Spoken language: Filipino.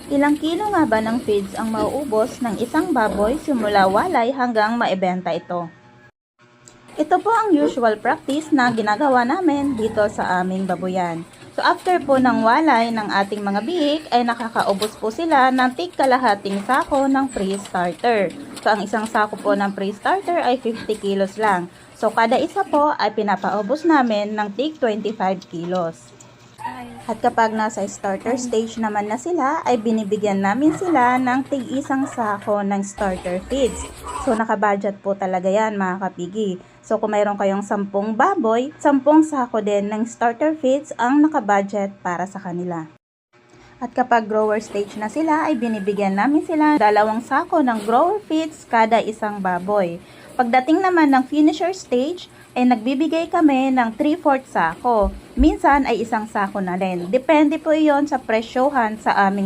Ilang kilo nga ba ng feeds ang mauubos ng isang baboy simula walay hanggang maibenta ito? Ito po ang usual practice na ginagawa namin dito sa aming baboyan. So after po ng walay ng ating mga bihik ay nakakaubos po sila ng tig kalahating sako ng pre-starter. So ang isang sako po ng pre-starter ay 50 kilos lang. So kada isa po ay pinapaubos namin ng tig 25 kilos. At kapag nasa starter stage naman na sila, ay binibigyan namin sila ng tig-isang sako ng starter feeds. So nakabudget po talaga yan mga kapigi. So kung mayroon kayong 10 baboy, 10 sako din ng starter feeds ang nakabudget para sa kanila. At kapag grower stage na sila, ay binibigyan namin sila 2 sako ng grower feeds kada isang baboy. Pagdating naman ng finisher stage, ay nagbibigay kami ng 3/4 sako. Minsan ay 1 sako na rin. Depende po iyon sa presyohan sa aming lugar.